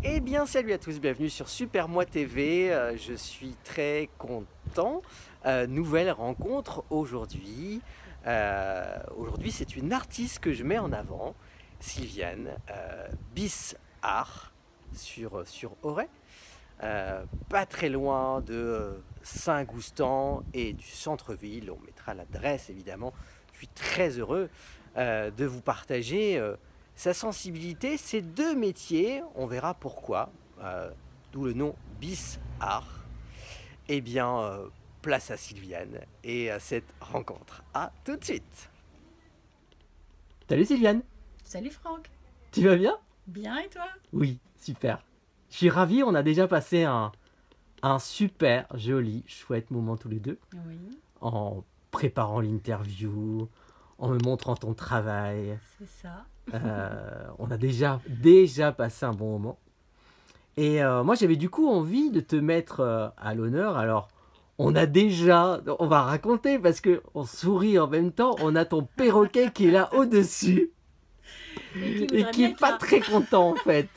Eh bien, salut à tous, bienvenue sur Super Moi TV. Je suis très content. Nouvelle rencontre aujourd'hui. Aujourd'hui, c'est une artiste que je mets en avant, Sylviane Bis Art sur Auray. Pas très loin de Saint-Goustan et du centre-ville. On mettra l'adresse évidemment. Je suis très heureux de vous partager sa sensibilité, ces deux métiers. On verra pourquoi, d'où le nom Bis Art. Eh bien, place à Sylviane et à cette rencontre. À tout de suite. Salut Sylviane, Salut Franck, tu vas bien? bien et toi? Oui, super. Je suis ravi, on a déjà passé un super joli, chouette moment tous les deux, Oui, en préparant l'interview, en me montrant ton travail. c'est ça. On a déjà passé un bon moment. Et moi, j'avais du coup envie de te mettre à l'honneur. Alors, on va raconter parce que on sourit en même temps. On a ton perroquet qui est là au-dessus Et qui et voudrait qui bien est être pas là. très content en fait.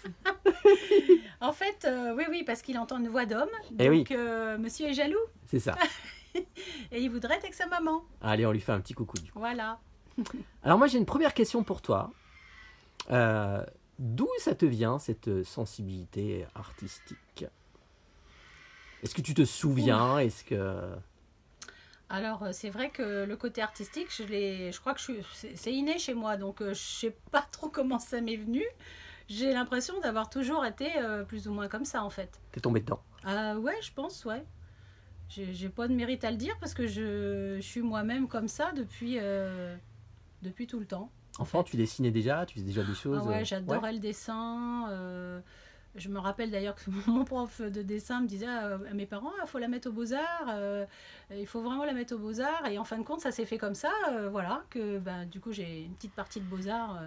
En fait, oui, parce qu'il entend une voix d'homme, Eh oui. donc monsieur est jaloux C'est ça. et il voudrait être avec sa maman. Allez, on lui fait un petit coucou du coup. Voilà. Alors moi, j'ai une première question pour toi. D'où ça te vient cette sensibilité artistique? Est-ce que tu te souviens? Est-ce que... Alors, c'est vrai que le côté artistique, je crois que c'est inné chez moi, donc je sais pas trop comment ça m'est venu. J'ai l'impression d'avoir toujours été plus ou moins comme ça en fait. T'es tombé dedans? Ouais, je pense, ouais. J'ai pas de mérite à le dire parce que je suis moi-même comme ça depuis tout le temps. Enfant, tu dessinais déjà? Tu faisais déjà des Ah choses? ouais, j'adorais le dessin. Je me rappelle d'ailleurs que mon prof de dessin me disait à mes parents, il faut la mettre aux beaux-arts, il faut vraiment la mettre aux beaux-arts. Et en fin de compte, ça s'est fait comme ça, voilà, que bah, du coup j'ai une petite partie de beaux-arts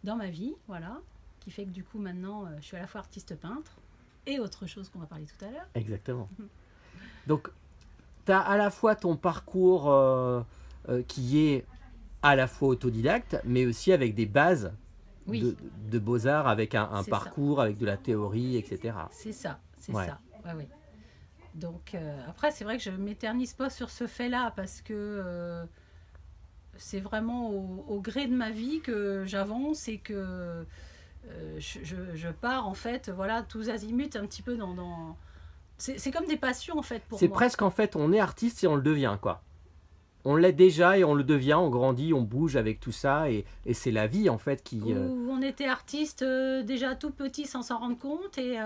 dans ma vie, voilà, qui fait que du coup maintenant je suis à la fois artiste peintre et autre chose qu'on va parler tout à l'heure. Exactement. Donc, tu as à la fois ton parcours qui est à la fois autodidacte, mais aussi avec des bases Oui, de beaux-arts, avec un c'est ça. parcours, avec de la théorie, etc. C'est ça, c'est Ouais. ça. Ouais, ouais. Donc après, c'est vrai que je m'éternise pas sur ce fait-là parce que c'est vraiment au gré de ma vie que j'avance et que je pars en fait, voilà, tous azimuts un petit peu dans... C'est comme des passions en fait pour C'est moi. presque en fait, on est artiste et on le devient, quoi. On l'est déjà et on le devient, on grandit, on bouge avec tout ça, et c'est la vie en fait qui... Où on était artiste déjà tout petit sans s'en rendre compte et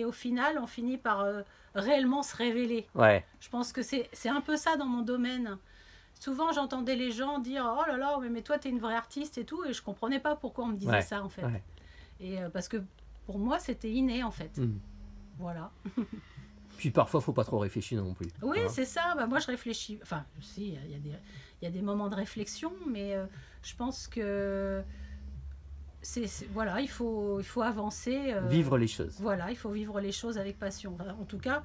au final on finit par réellement se révéler. Ouais, Je pense que c'est un peu ça dans mon domaine. Souvent j'entendais les gens dire oh là là mais toi t'es une vraie artiste et tout et je comprenais pas pourquoi on me disait ouais, ça en fait. ouais. Et parce que pour moi c'était inné en fait. Mm. Voilà. Puis parfois, faut pas trop réfléchir non plus. Oui Hein. c'est ça. Bah, moi je réfléchis. Enfin si il y a des moments de réflexion mais je pense que voilà il faut avancer. Vivre les choses. Voilà il faut vivre les choses avec passion. Enfin, en tout cas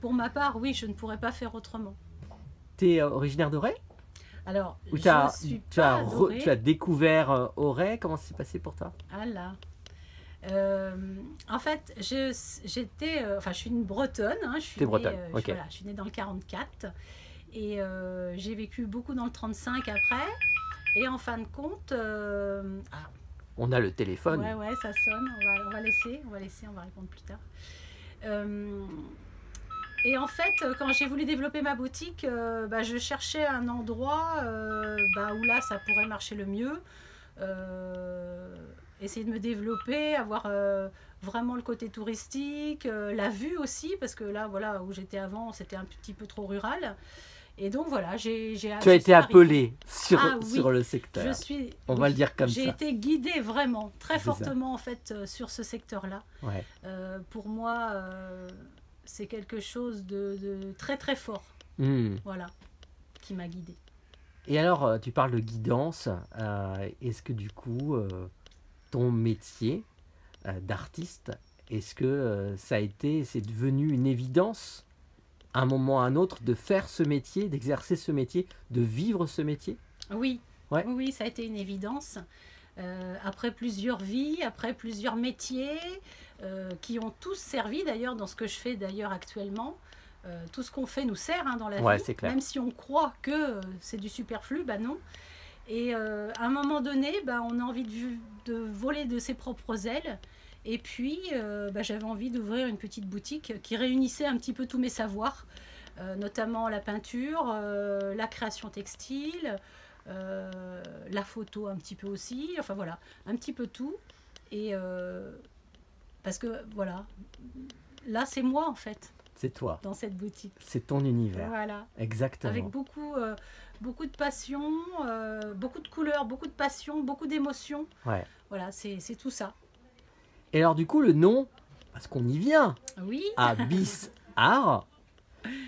pour ma part oui je ne pourrais pas faire autrement. T'es originaire d'Auray? Alors Ou je suis pas adorée. tu as découvert Auray? Comment ça s'est passé pour toi? Ah là. En fait, j'étais, enfin, je suis une Bretonne. Hein, je suis T'es née, bretonne, ok. voilà, je suis née dans le 44 et j'ai vécu beaucoup dans le 35 après. Et en fin de compte, ah, On a le téléphone. ouais, ça sonne. On va laisser, on va répondre plus tard. Et en fait, quand j'ai voulu développer ma boutique, bah, je cherchais un endroit bah, où là, ça pourrait marcher le mieux. Essayer de me développer, avoir vraiment le côté touristique, la vue aussi, parce que là, voilà, où j'étais avant, c'était un petit peu trop rural. Et donc voilà, Tu as été appelé sur le secteur. On va le dire comme ça. J'ai été guidée vraiment, très C'est ça. fortement en fait, sur ce secteur-là. Ouais. Pour moi, c'est quelque chose de très très fort, Mm. voilà, qui m'a guidée. Et alors, tu parles de guidance. Est-ce que du coup, ton métier d'artiste, est-ce que c'est devenu une évidence à un moment ou à un autre de faire ce métier, d'exercer ce métier, de vivre ce métier? Oui, Ouais. oui, ça a été une évidence. après plusieurs vies, après plusieurs métiers, qui ont tous servi d'ailleurs dans ce que je fais d'ailleurs actuellement. Tout ce qu'on fait nous sert dans la Ouais, vie, c'est clair. même si on croit que c'est du superflu, bah non. Et à un moment donné, bah, on a envie de voler de ses propres ailes. Et puis, bah, j'avais envie d'ouvrir une petite boutique qui réunissait un petit peu tous mes savoirs, notamment la peinture, la création textile, la photo un petit peu aussi, enfin voilà, un petit peu tout. Et parce que voilà, là c'est moi en fait, C'est toi. dans cette boutique. C'est ton univers. Voilà. Exactement. Avec beaucoup de passion, beaucoup de couleurs, beaucoup de passion, beaucoup d'émotions. Ouais. Voilà, c'est tout ça. Et alors du coup, le nom, parce qu'on y vient, Oui, Abyss Art,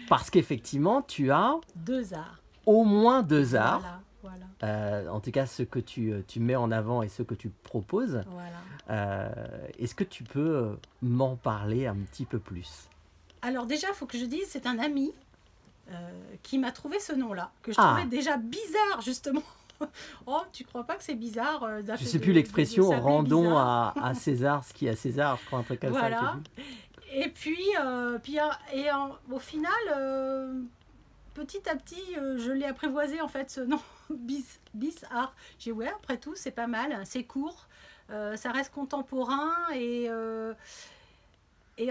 parce qu'effectivement, tu as 2 arts. au moins 2 arts. Voilà. En tout cas, ceux que tu mets en avant et ceux que tu proposes. Voilà. Est-ce que tu peux m'en parler un petit peu plus? Alors déjà, il faut que je dise, c'est un ami qui m'a trouvé ce nom-là, que je Ah. trouvais déjà bizarre, justement. Oh, tu crois pas que c'est bizarre Je sais plus l'expression, s'appeler rendons bizarre. à César ce qui est à César, je crois un truc comme Voilà. ça. Et puis, au final, petit à petit, je l'ai apprivoisé en fait ce nom, Bis Art. J'ai dit ouais, après tout, c'est pas mal, c'est court, ça reste contemporain et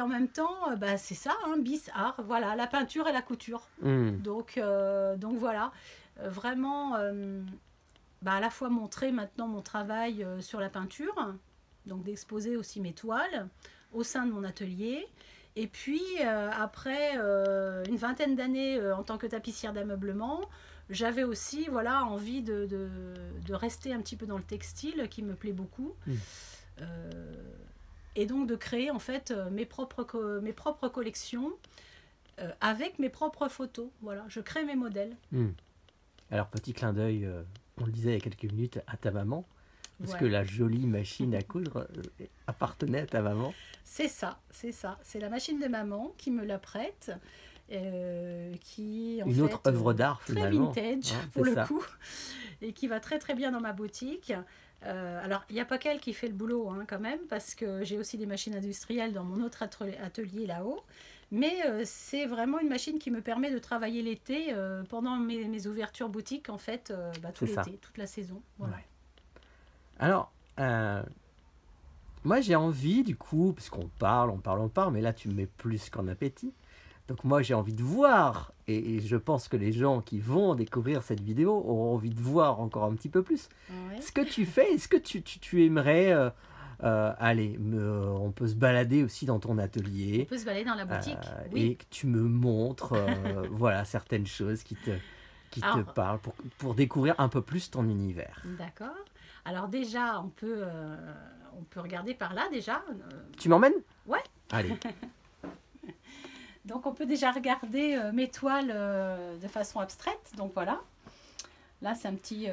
en même temps, bah, c'est ça, Bis Art, voilà, la peinture et la couture. Donc voilà, vraiment, bah, à la fois montrer maintenant mon travail sur la peinture, donc d'exposer aussi mes toiles au sein de mon atelier. Et puis, après une vingtaine d'années en tant que tapissière d'ameublement, j'avais aussi envie de rester un petit peu dans le textile, qui me plaît beaucoup. Et donc de créer en fait mes propres collections avec mes propres photos. Voilà, je crée mes modèles. Alors, petit clin d'œil, on le disait il y a quelques minutes, à ta maman. Parce Ouais. que la jolie machine à coudre appartenait à ta maman. C'est ça, c'est ça. C'est la machine de maman qui me la prête, qui en Une autre fait, œuvre d'art très finalement. vintage Hein, pour c'est le ça. coup, et qui va très très bien dans ma boutique. Alors, il n'y a pas qu'elle qui fait le boulot quand même, parce que j'ai aussi des machines industrielles dans mon autre atelier là-haut. Mais c'est vraiment une machine qui me permet de travailler l'été pendant mes ouvertures boutiques, en fait, tout C'est ça. l'été, toute la saison. Voilà. Ouais. Alors, moi j'ai envie du coup, puisqu'on parle, mais là tu me mets plus qu'en appétit. Donc moi j'ai envie de voir, et je pense que les gens qui vont découvrir cette vidéo auront envie de voir encore un petit peu plus. Ouais. Ce que tu fais, est-ce que tu aimerais, allez, on peut se balader aussi dans ton On atelier, peut se balader dans la boutique. et Oui. que tu me montres voilà, certaines choses qui te Alors, parlent pour découvrir un peu plus ton univers. D'accord. Alors déjà, on peut regarder par là déjà. Tu m'emmènes? Ouais. Allez. Donc on peut déjà regarder mes toiles de façon abstraite. Donc voilà. Là, c'est un petit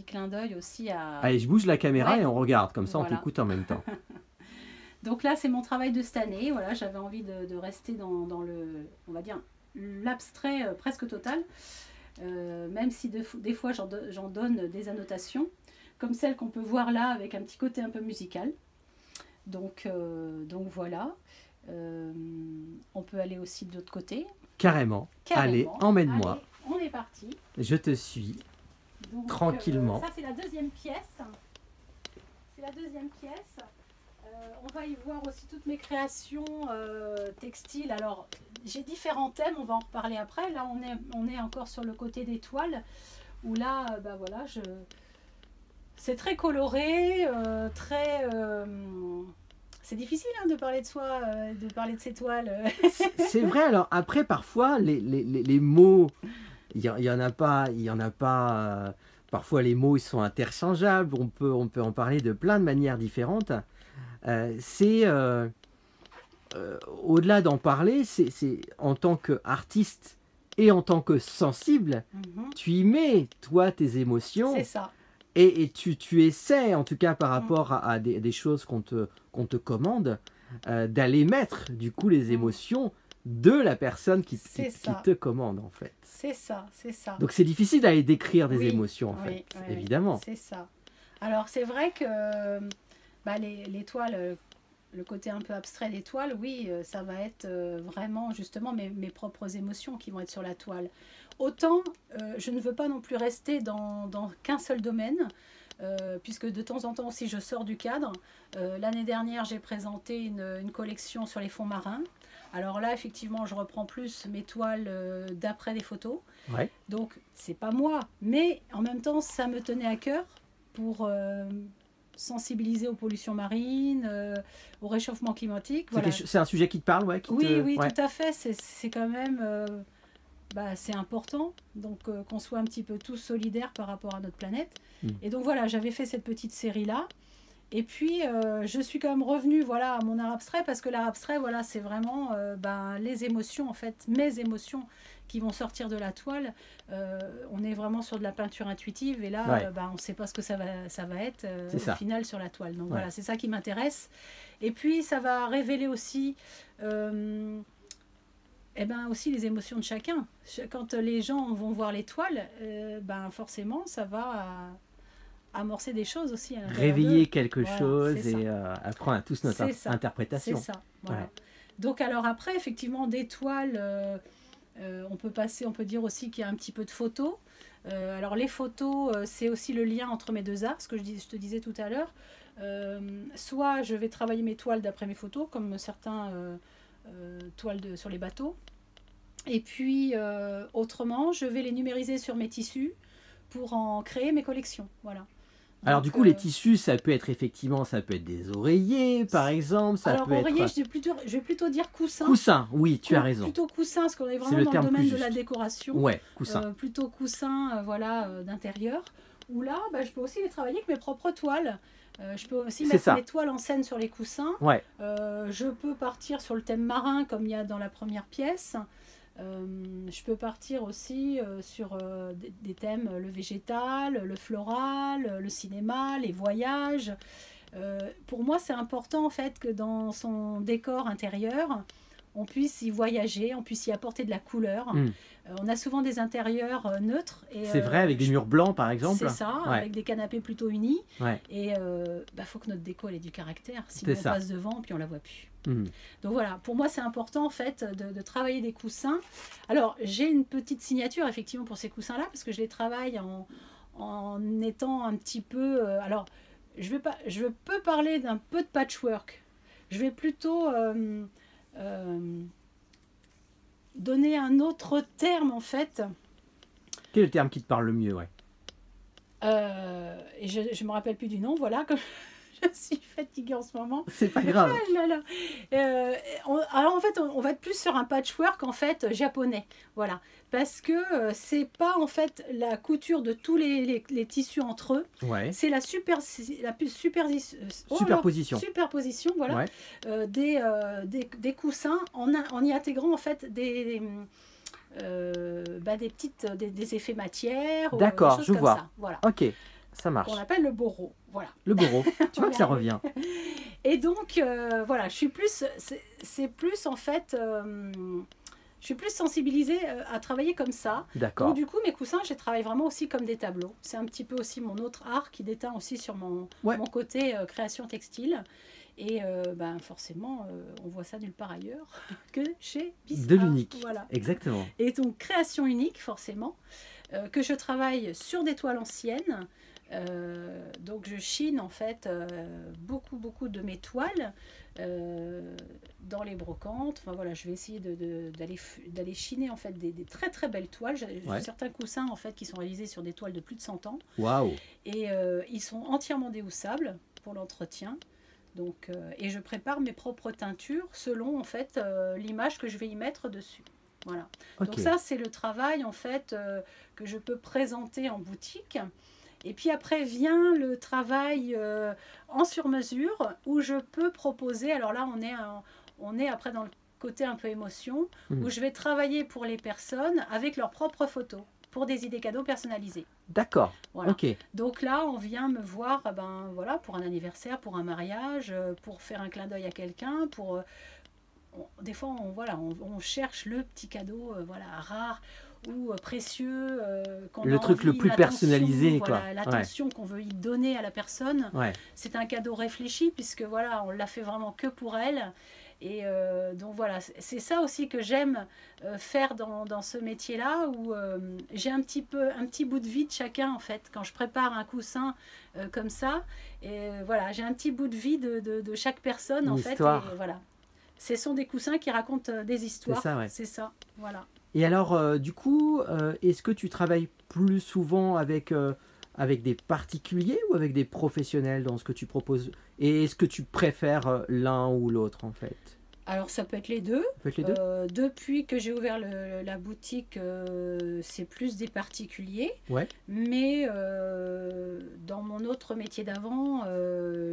clin d'œil aussi à... Allez, je bouge la caméra Ouais. et on regarde, comme ça on Voilà. t'écoute en même temps. Donc là, c'est mon travail de cette année. Voilà, j'avais envie de rester dans le, on va dire, l'abstrait presque total. Même si des fois j'en donne des annotations, comme celle qu'on peut voir là avec un petit côté un peu musical. Donc voilà. On peut aller aussi de l'autre côté. Carrément. Allez, Carrément. emmène-moi. Allez, on est parti. Je te suis. Donc, Tranquillement. ça, c'est la deuxième pièce. C'est la deuxième pièce. On va y voir aussi toutes mes créations textiles. Alors, j'ai différents thèmes, on va en reparler après. Là, on est encore sur le côté des toiles, où là, voilà, c'est très coloré, très... C'est difficile de parler de soi, de parler de ces toiles. C'est vrai, alors après, parfois, les mots, il y en a pas, parfois les mots ils sont interchangeables, on peut en parler de plein de manières différentes. Au-delà d'en parler, c'est en tant qu'artiste et en tant que sensible, tu y mets, toi, tes émotions. C'est ça. Et tu essaies, en tout cas par rapport à des choses qu'on te commande, d'aller mettre du coup les émotions de la personne qui te commande en fait. C'est ça, c'est ça. Donc c'est difficile d'aller décrire des Oui, émotions en oui, fait, oui, évidemment. C'est ça. Alors c'est vrai que bah, les toiles, le côté un peu abstrait des toiles, oui, ça va être vraiment justement mes propres émotions qui vont être sur la toile. Autant je ne veux pas non plus rester dans qu'un seul domaine, puisque de temps en temps aussi je sors du cadre. L'année dernière j'ai présenté une collection sur les fonds marins. Alors là effectivement je reprends plus mes toiles d'après des photos. Ouais. Donc c'est pas moi, mais en même temps ça me tenait à cœur pour sensibiliser aux pollutions marines, au réchauffement climatique. Voilà. C'est un sujet qui te parle, ouais, Oui, oui, ouais. tout à fait. C'est quand même bah, c'est important donc qu'on soit un petit peu tous solidaires par rapport à notre planète. Et donc voilà, j'avais fait cette petite série-là. Et puis, je suis quand même revenue voilà, à mon art abstrait parce que l'art abstrait, voilà, c'est vraiment ben, les émotions, en fait, mes émotions qui vont sortir de la toile. On est vraiment sur de la peinture intuitive et là, ouais. Ben, on ne sait pas ce que ça va être au ça. final sur la toile. Donc ouais. voilà, c'est ça qui m'intéresse. Et puis, ça va révéler aussi... eh ben aussi les émotions de chacun. Quand les gens vont voir les toiles, ben forcément, ça va amorcer des choses aussi. Réveiller quelque voilà, chose et apprendre à tous notre interprétation. C'est ça. Voilà. Ouais. Donc alors après, effectivement, des toiles, on peut passer, on peut dire aussi qu'il y a un petit peu de photos. Alors les photos, c'est aussi le lien entre mes deux arts, ce que je te disais tout à l'heure. Soit je vais travailler mes toiles d'après mes photos, comme certains toiles sur les bateaux. Et puis autrement, je vais les numériser sur mes tissus pour en créer mes collections. Voilà. Alors du coup, les tissus, ça peut être effectivement, ça peut être des oreillers, par exemple. Ça alors peut oreiller, être... je vais plutôt dire coussin. Coussin, oui, tu as raison. Plutôt coussin, parce qu'on est vraiment dans le domaine de la décoration. Ouais, coussin. Plutôt coussin, voilà, d'intérieur. Où là, bah, je peux aussi les travailler avec mes propres toiles. Je peux aussi mettre mes toiles en scène sur les coussins. Ouais. Je peux partir sur le thème marin, comme il y a dans la première pièce. Je peux partir aussi sur des thèmes, le végétal, le floral, le cinéma, les voyages. Pour moi, c'est important en fait que dans son décor intérieur, on puisse y voyager, on puisse y apporter de la couleur. On a souvent des intérieurs neutres. C'est vrai, avec des murs blancs par exemple. C'est ça, ouais. Avec des canapés plutôt unis. Ouais. Et faut que notre déco elle ait du caractère, sinon on passe devant puis on la voit plus. Donc voilà, pour moi c'est important en fait de travailler des coussins. Alors j'ai une petite signature effectivement pour ces coussins là parce que je les travaille en étant un petit peu... alors je peux parler d'un peu de patchwork. Je vais plutôt donner un autre terme en fait. Quel est le terme qui te parle le mieux, ouais. Et je me rappelle plus du nom, voilà, comme je suis fatiguée en ce moment. C'est pas grave. Alors en fait, on va être plus sur un patchwork en fait japonais, voilà, parce que c'est pas en fait la couture de tous les tissus entre eux, ouais. C'est la superposition, voilà, ouais. Des coussins en y intégrant en fait des effets matière. D'accord, je vois. Ça. Voilà. Ok, ça marche. On appelle le boro. Voilà. Le boro. Tu vois que ça revient. Et donc, voilà, je suis plus... C'est plus, en fait... je suis plus sensibilisée à travailler comme ça. D'accord. Donc, du coup, mes coussins, je les travaille vraiment aussi comme des tableaux. C'est un petit peu aussi mon autre art qui déteint aussi sur mon côté création textile. Et forcément, on voit ça nulle part ailleurs que chez Bispa. De l'unique, voilà. Exactement. Et donc, création unique, forcément, que je travaille sur des toiles anciennes. Donc, je chine, en fait, beaucoup de mes toiles dans les brocantes. Enfin, voilà, je vais essayer d'aller chiner, en fait, des très, très belles toiles. J'ai certains coussins, en fait, qui sont réalisés sur des toiles de plus de 100 ans. Waouh. Et ils sont entièrement déhoussables pour l'entretien. Donc, et je prépare mes propres teintures selon en fait l'image que je vais y mettre dessus. Voilà. Okay. Donc ça c'est le travail en fait que je peux présenter en boutique. Et puis après vient le travail en sur-mesure où je peux proposer. Alors là on est après dans le côté un peu émotion où je vais travailler pour les personnes avec leurs propres photos. Pour des idées cadeaux personnalisées. D'accord. Voilà. Ok. Donc là, on vient me voir, voilà, pour un anniversaire, pour un mariage, pour faire un clin d'œil à quelqu'un, des fois, on cherche le petit cadeau, voilà, rare. ou précieux, qu'on Le a truc le envie, plus personnalisé, quoi. voilà, l'attention qu'on veut y donner à la personne. Ouais. C'est un cadeau réfléchi puisque voilà, on l'a fait vraiment que pour elle. Et donc voilà, c'est ça aussi que j'aime faire dans ce métier-là, où j'ai un petit bout de vie de chacun en fait. Quand je prépare un coussin comme ça, et voilà, j'ai un petit bout de vie de chaque personne en fait. Histoire. Et voilà, ce sont des coussins qui racontent des histoires. C'est ça, ouais. C'est ça, voilà. Et alors, du coup, est-ce que tu travailles plus souvent avec des particuliers ou avec des professionnels dans ce que tu proposes? Et est-ce que tu préfères l'un ou l'autre, en fait? Alors ça peut être les deux. Ça peut être les deux? Depuis que j'ai ouvert la boutique, c'est plus des particuliers. Ouais, Mais dans mon autre métier d'avant,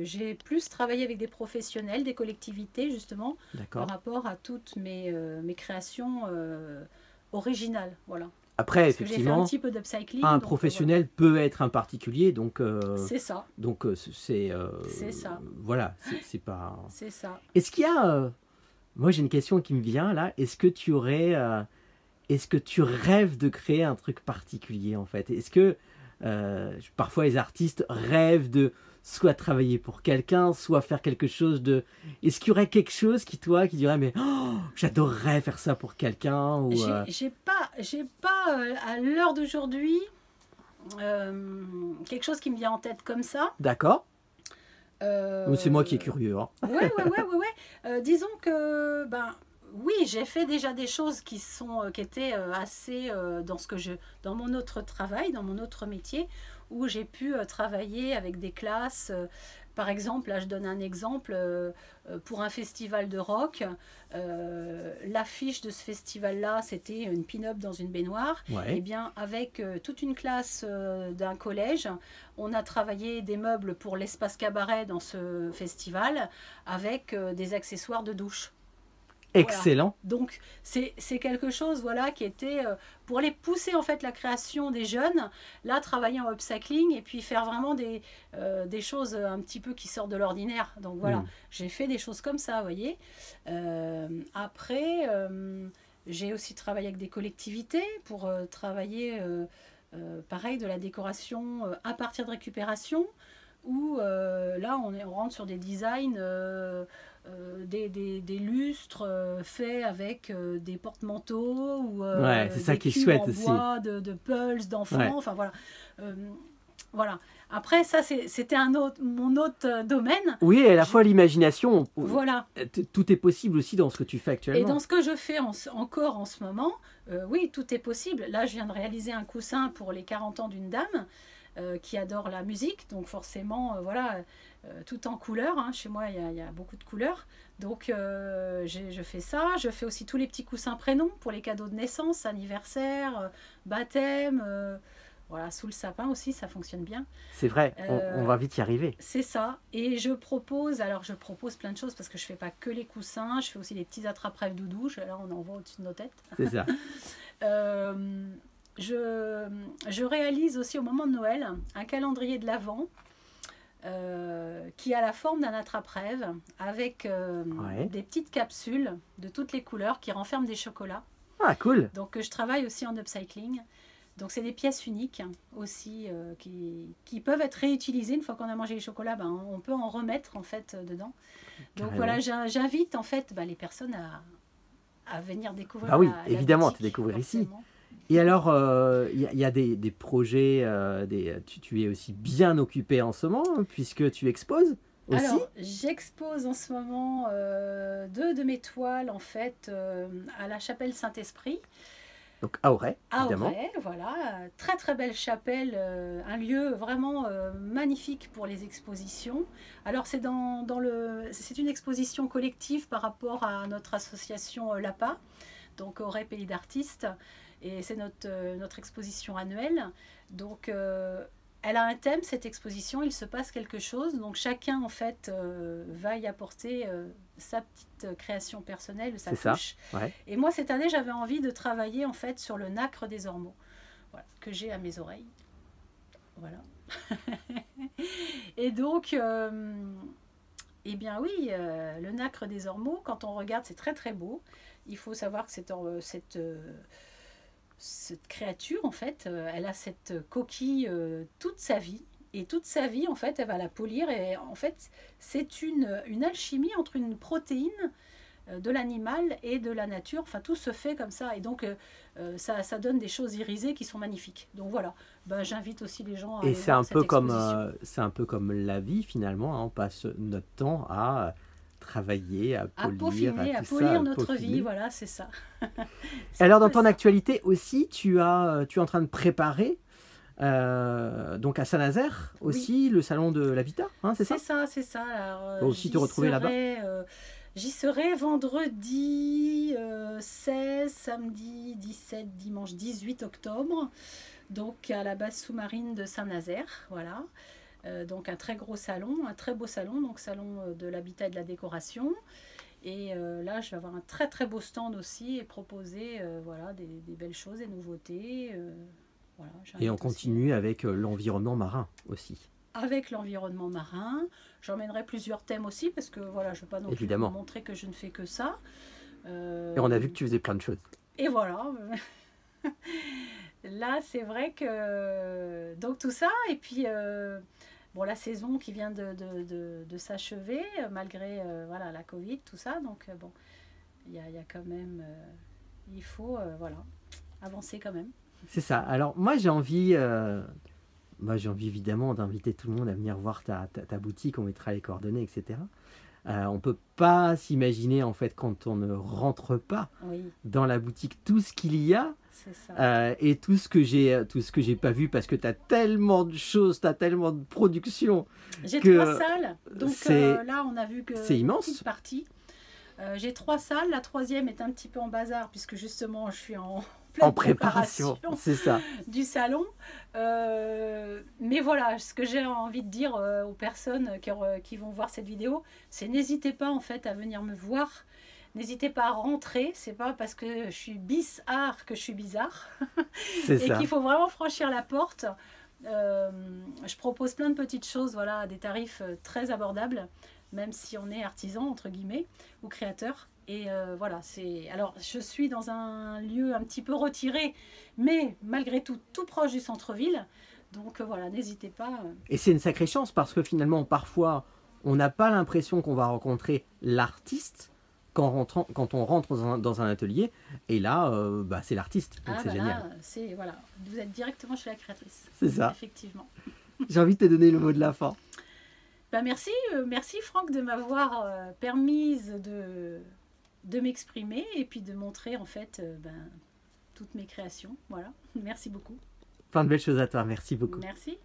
j'ai plus travaillé avec des professionnels, des collectivités justement, par d'accord. rapport à toutes mes créations originales. Voilà. Après, Parce que j'ai fait un effectivement, petit peu d'upcycling. un donc, professionnel peut être un particulier, donc c'est ça, c'est c'est ça, voilà, c'est pas. c'est ça. Est-ce qu'il y a moi j'ai une question qui me vient là. Est-ce que tu rêves de créer un truc particulier en fait? Est-ce que parfois les artistes rêvent de soit travailler pour quelqu'un, soit faire quelque chose de. Est-ce qu'il y aurait quelque chose qui dirait mais oh, j'adorerais faire ça pour quelqu'un ou J'ai pas à l'heure d'aujourd'hui quelque chose qui me vient en tête comme ça. D'accord. Euh, C'est moi qui est curieux. Hein. Ouais. Disons que, ben, oui, j'ai fait déjà des choses qui étaient assez dans mon autre travail, dans mon autre métier, où j'ai pu travailler avec des classes. Par exemple, là, je donne un exemple pour un festival de rock. L'affiche de ce festival-là, c'était une pin-up dans une baignoire. Ouais. Et bien, avec toute une classe d'un collège, on a travaillé des meubles pour l'espace cabaret dans ce festival, avec des accessoires de douche. Voilà. Excellent. Donc c'est quelque chose voilà qui était pour les pousser en fait la création des jeunes, là travailler en upcycling et puis faire vraiment des choses un petit peu qui sortent de l'ordinaire. Donc voilà, j'ai fait des choses comme ça, vous voyez. Après, j'ai aussi travaillé avec des collectivités pour travailler pareil de la décoration à partir de récupération, où là on rentre sur des designs des lustres faits avec des porte-manteaux ou ouais, c'est ça des qui est cubes chouette en aussi. bois de pulse d'enfants. Ouais. Enfin voilà. Voilà. Après, ça, c'était mon autre domaine. Oui, et à la fois l'imagination. Voilà. Tout est possible aussi dans ce que tu fais actuellement. Et dans ce que je fais encore en ce moment, oui, tout est possible. Là, je viens de réaliser un coussin pour les 40 ans d'une dame qui adore la musique. Donc forcément, voilà, tout en couleurs. Hein. Chez moi, il y a beaucoup de couleurs. Donc je fais ça. Je fais aussi tous les petits coussins prénoms pour les cadeaux de naissance, anniversaire, baptême. Voilà, sous le sapin aussi, ça fonctionne bien. C'est vrai, on va vite y arriver. C'est ça. Et je propose plein de choses parce que je ne fais pas que les coussins, je fais aussi des petits attrape-rêves doudou. Là, on en voit au-dessus de nos têtes. C'est ça. Je réalise aussi au moment de Noël un calendrier de l'Avent qui a la forme d'un attrape-rêve avec des petites capsules de toutes les couleurs qui renferment des chocolats. Ah, cool. Donc je travaille aussi en upcycling. Donc c'est des pièces uniques aussi qui peuvent être réutilisées une fois qu'on a mangé les chocolats. On peut en remettre en fait dedans. Donc voilà, j'invite en fait les personnes à venir découvrir. Ah oui, la évidemment, boutique, te découvrir forcément. ici. Et alors, il y a des projets, tu es aussi bien occupé en ce moment, puisque tu exposes aussi. Alors, j'expose en ce moment deux de mes toiles, en fait, à la chapelle Saint-Esprit. Donc à Auray, évidemment. À Auray, voilà. Très, très belle chapelle, un lieu vraiment magnifique pour les expositions. Alors, c'est c'est une exposition collective par rapport à notre association LAPA, donc Auray Pays d'Artistes. Et c'est notre exposition annuelle. Donc, elle a un thème, cette exposition, il se passe quelque chose. Donc, chacun, en fait, va y apporter sa petite création personnelle, sa touche. Ça, ouais. Et moi, cette année, j'avais envie de travailler, en fait, sur le nacre des ormeaux, voilà, que j'ai à mes oreilles. Voilà. Et donc, eh bien oui, le nacre des ormeaux, quand on regarde, c'est très, très beau. Il faut savoir que cette créature, en fait, elle a cette coquille toute sa vie. Et toute sa vie, en fait, elle va la polir. Et en fait, c'est une alchimie entre une protéine de l'animal et de la nature. Enfin, tout se fait comme ça. Et donc, ça donne des choses irisées qui sont magnifiques. Donc voilà, ben, j'invite aussi les gens à Et aller voir cette exposition. c'est un peu comme la vie finalement, hein. On passe notre temps à travailler, à À polir, à peaufiner, à tout ça, polir à notre vie, peaufiner. voilà, c'est ça. Et C'est un alors dans peu ton ça. actualité aussi, tu es en train de préparer donc à Saint-Nazaire Oui, aussi le salon de l'habitat, hein, c'est ça? c'est ça, c'est ça. Alors, On va aussi te retrouver là-bas. j'y serai vendredi 16, samedi 17, dimanche 18 octobre, donc à la base sous-marine de Saint-Nazaire, voilà. Donc un très gros salon, un très beau salon, donc salon de l'habitat et de la décoration. Et là, je vais avoir un très très beau stand aussi et proposer voilà, des belles choses, des nouveautés. Voilà, Et on j'invite aussi continue avec l'environnement marin aussi, avec l'environnement marin. J'emmènerai plusieurs thèmes aussi parce que voilà, je ne veux pas non plus vous évidemment. montrer que je ne fais que ça. Et on a Euh, vu que tu faisais plein de choses. et voilà. Là, c'est vrai que donc tout ça et puis bon, la saison qui vient de s'achever malgré voilà la Covid, tout ça. Donc bon, il y a quand même il faut voilà avancer quand même. C'est ça. Alors moi j'ai envie évidemment d'inviter tout le monde à venir voir ta boutique, on mettra les coordonnées, etc. On peut pas s'imaginer en fait quand on ne rentre pas Oui, dans la boutique tout ce qu'il y a c'est ça. et tout ce que j'ai pas vu parce que tu as tellement de choses, tu as tellement de production J'ai que 3 salles, donc c'est là on a vu que c'est une immense. petite partie. J'ai 3 salles, la troisième est un petit peu en bazar puisque justement je suis en En pleine préparation, préparation c'est ça. du salon. Mais voilà, ce que j'ai envie de dire aux personnes qui vont voir cette vidéo, c'est n'hésitez pas en fait à venir me voir. N'hésitez pas à rentrer, c'est pas parce que je suis bizarre que je suis bizarre C'est et ça. qu'il faut vraiment franchir la porte. Euh, je propose plein de petites choses, voilà, à des tarifs très abordables, même si on est artisan entre guillemets ou créateur. Et voilà, c'est. Alors, je suis dans un lieu un petit peu retiré, mais malgré tout, tout proche du centre-ville. Donc voilà, n'hésitez pas. Et c'est une sacrée chance parce que finalement, parfois, on n'a pas l'impression qu'on va rencontrer l'artiste quand on rentre dans un atelier. Et là, bah, c'est l'artiste. Donc Ah c'est bah génial. là, c'est voilà, vous êtes directement chez la créatrice. C'est ça. Effectivement. J'ai envie de te donner le mot de la fin. Bah merci, merci Franck de m'avoir permise de m'exprimer et puis de montrer en fait ben, toutes mes créations. Voilà, merci beaucoup. Plein de belles choses à toi. Merci beaucoup. Merci.